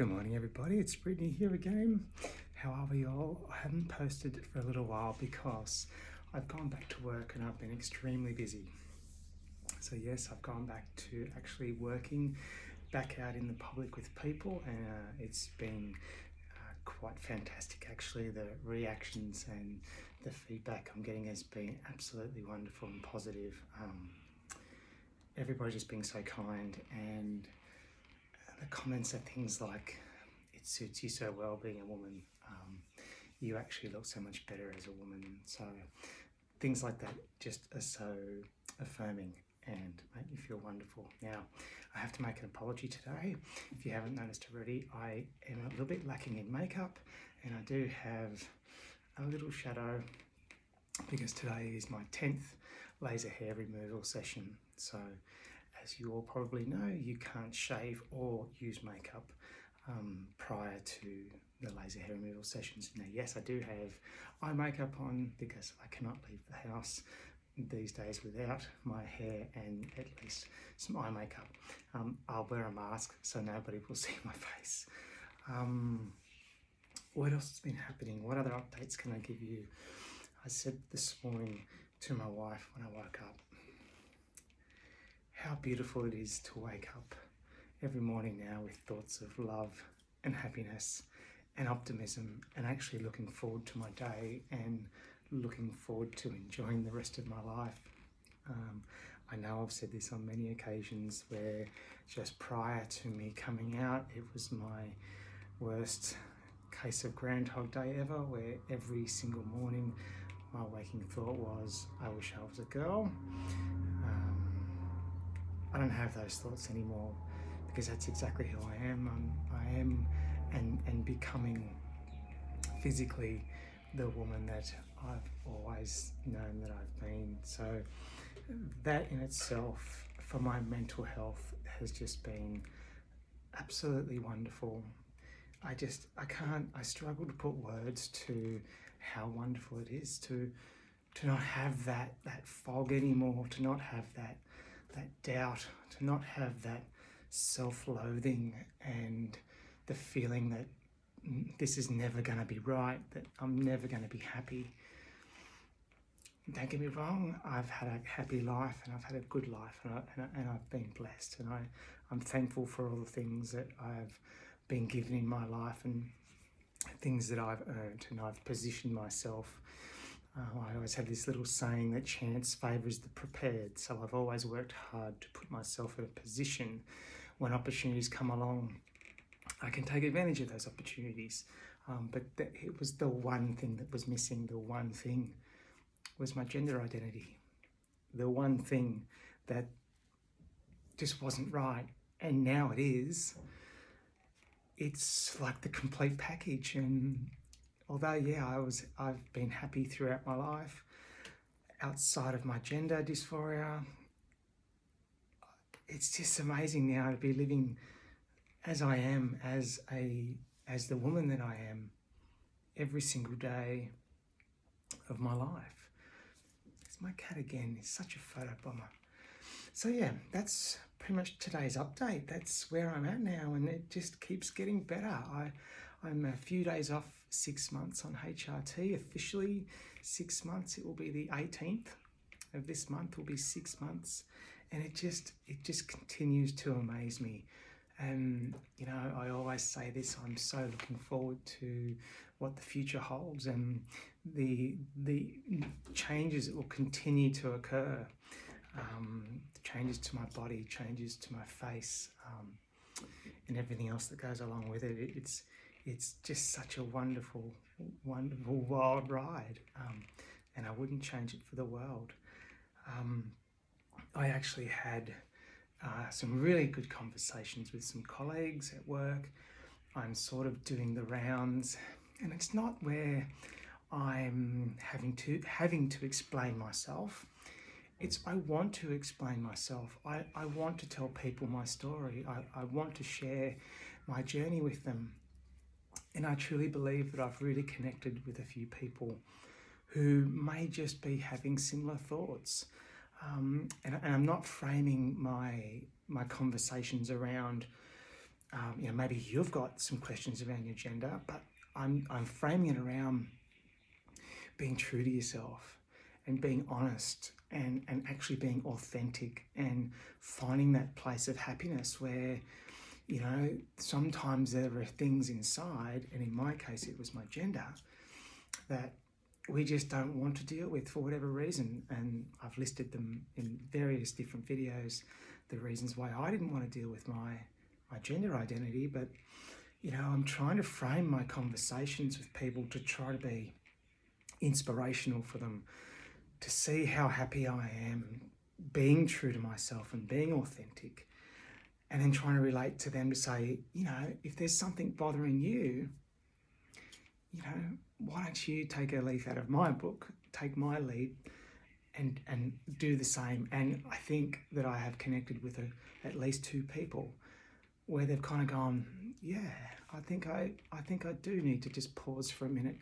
Good morning, everybody. It's Brittany here again. How are we all? I haven't posted for a little while because I've gone back to work and I've been extremely busy. So yes, I've gone back to actually working back out in the public with people, and it's been quite fantastic actually. The reactions and the feedback I'm getting has been absolutely wonderful and positive. Everybody's just being so kind, and the comments are things like, it suits you so well being a woman, you actually look so much better as a woman. So things like that just are so affirming and make me feel wonderful. Now, I have to make an apology today. If you haven't noticed already, I am a little bit lacking in makeup, and I do have a little shadow because today is my 10th laser hair removal session. So as you all probably know, you can't shave or use makeup prior to the laser hair removal sessions. Now, yes, I do have eye makeup on because I cannot leave the house these days without my hair and at least some eye makeup. I'll wear a mask so nobody will see my face. What else has been happening? What other updates can I give you? I said this morning to my wife when I woke up, how beautiful it is to wake up every morning now with thoughts of love and happiness and optimism, and actually looking forward to my day and looking forward to enjoying the rest of my life. I know I've said this on many occasions where just prior to me coming out, it was my worst case of Groundhog Day ever, where every single morning my waking thought was, I wish I was a girl. I don't have those thoughts anymore because that's exactly who I am. I am and becoming physically the woman that I've always known that I've been. So that in itself, for my mental health, has just been absolutely wonderful. I struggle to put words to how wonderful it is to not have that fog anymore, to not have that doubt, to not have that self-loathing and the feeling that this is never going to be right, that I'm never going to be happy. Don't get me wrong, I've had a happy life and I've had a good life, and I've been blessed, and I'm thankful for all the things that I've been given in my life and things that I've earned, and I've positioned myself. I always have this little saying that chance favours the prepared, so I've always worked hard to put myself in a position when opportunities come along, I can take advantage of those opportunities. But it was the one thing that was missing. The one thing was my gender identity. The one thing that just wasn't right, and now it is. It's like the complete package, and although, yeah, I've been happy throughout my life, outside of my gender dysphoria, it's just amazing now to be living as I am, as the woman that I am, every single day of my life. It's my cat again. It's such a photo bomber. So yeah, that's pretty much today's update. That's where I'm at now, and it just keeps getting better. I'm a few days off 6 months on HRT, officially 6 months. It will be the 18th of this month will be 6 months, and it just continues to amaze me. And you know, I always say this, I'm so looking forward to what the future holds and the changes that will continue to occur, changes to my body, changes to my face, and everything else that goes along with it. It's just such a wonderful wild ride, and I wouldn't change it for the world. I actually had some really good conversations with some colleagues at work. I'm sort of doing the rounds, and it's not where I'm having to explain myself. It's I want to explain myself. I want to tell people my story. I want to share my journey with them. And I truly believe that I've really connected with a few people who may just be having similar thoughts. And I'm not framing my conversations around maybe you've got some questions around your gender, but I'm framing it around being true to yourself and being honest and actually being authentic and finding that place of happiness where, sometimes there are things inside, and in my case it was my gender, that we just don't want to deal with for whatever reason. And I've listed them in various different videos, the reasons why I didn't want to deal with my gender identity. But, I'm trying to frame my conversations with people to try to be inspirational for them, to see how happy I am being true to myself and being authentic, and then trying to relate to them to say, if there's something bothering you, why don't you take a leaf out of my book, take my lead, and do the same. And I think that I have connected with at least 2 people where they've kind of gone, yeah, I think I do need to just pause for a minute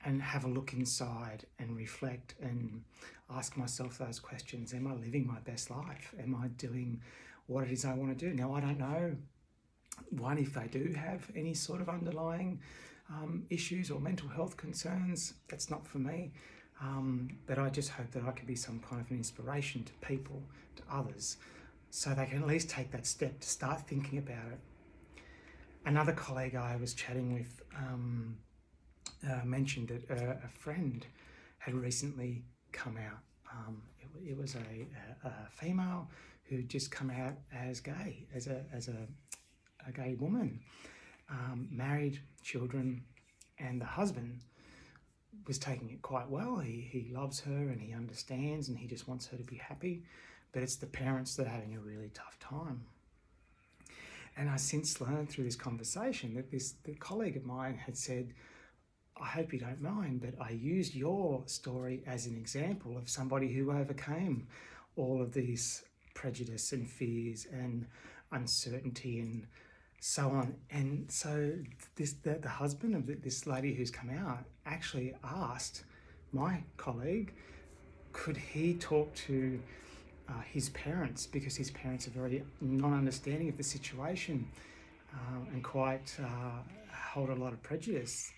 and have a look inside and reflect and ask myself those questions. Am I living my best life? Am I doing what it is I want to do? Now, I don't know, one, if they do have any sort of underlying issues or mental health concerns. That's not for me. But I just hope that I can be some kind of an inspiration to people, to others, so they can at least take that step to start thinking about it. Another colleague I was chatting with mentioned that a friend had recently come out. It was a female who just come out as gay, as a gay woman, married, children, and the husband was taking it quite well. He loves her and he understands and he just wants her to be happy, but it's the parents that are having a really tough time. And I since learned through this conversation that the colleague of mine had said, I hope you don't mind, but I used your story as an example of somebody who overcame all of these prejudice and fears and uncertainty and so on. And so the husband of this lady who's come out actually asked my colleague, could he talk to his parents, because his parents are very non-understanding of the situation and quite hold a lot of prejudice.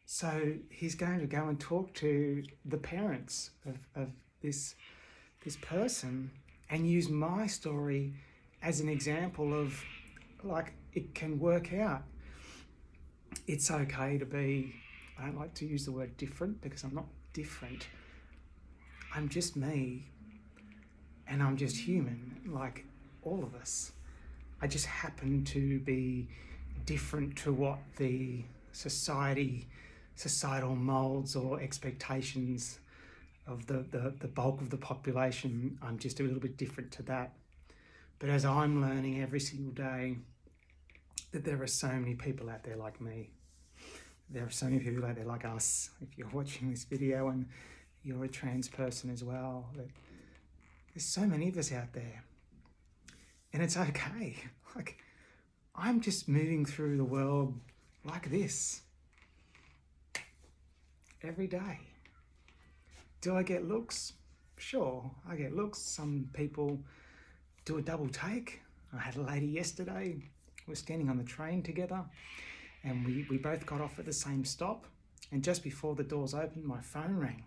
So he's going to go and talk to the parents of this person and use my story as an example of, like, it can work out. It's okay to be, I don't like to use the word different because I'm not different. I'm just me and I'm just human, like all of us. I just happen to be different to what the societal molds or expectations of the bulk of the population. I'm just a little bit different to that. But as I'm learning every single day that there are so many people out there like me, there are so many people out there like us, if you're watching this video and you're a trans person as well, that there's so many of us out there. And it's okay. Like, I'm just moving through the world like this every day. Do I get looks? Sure, I get looks. Some people do a double take. I had a lady yesterday, we were standing on the train together and we both got off at the same stop, and just before the doors opened, my phone rang.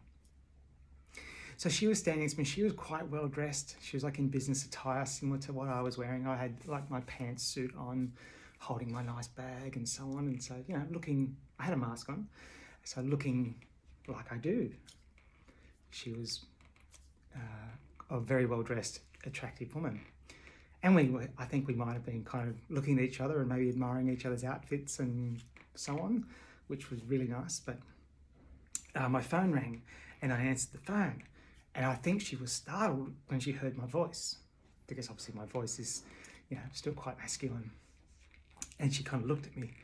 So she was standing next to me. She was quite well dressed. She was like in business attire, similar to what I was wearing. I had like my pantsuit on, holding my nice bag and so on. And so, I had a mask on, so looking like I do. She was a very well dressed, attractive woman. And I think we might have been kind of looking at each other and maybe admiring each other's outfits and so on, which was really nice. But my phone rang and I answered the phone. And I think she was startled when she heard my voice, because obviously my voice is, still quite masculine. And she kind of looked at me.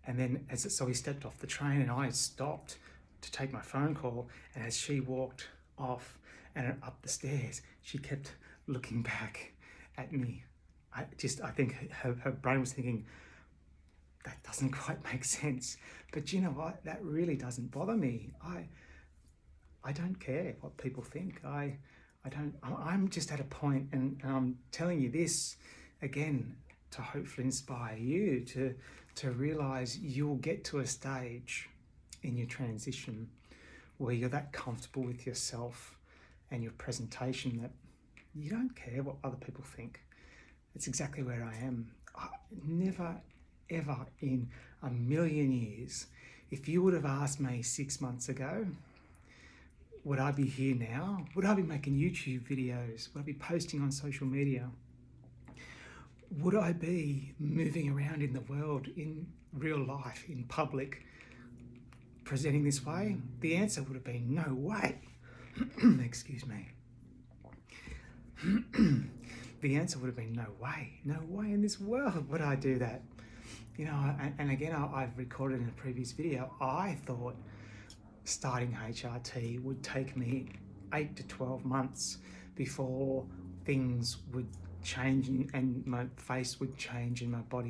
And then so we stepped off the train and I stopped to take my phone call. And as she walked off and up the stairs, she kept looking back at me. I think her brain was thinking, that doesn't quite make sense. But you know what? That really doesn't bother me. I don't care what people think. I'm just at a point, and I'm telling you this again, to hopefully inspire you to realize you'll get to a stage in your transition where you're that comfortable with yourself and your presentation that you don't care what other people think. It's exactly where I am. Never, ever in a million years, if you would have asked me 6 months ago, would I be here now? Would I be making YouTube videos? Would I be posting on social media? Would I be moving around in the world, in real life, in public, presenting this way? The answer would have been no way. Excuse me. The answer would have been no way in this world would I do that. You know, and again, I've recorded in a previous video, I thought starting HRT would take me 8 to 12 months before things would change and my face would change and my body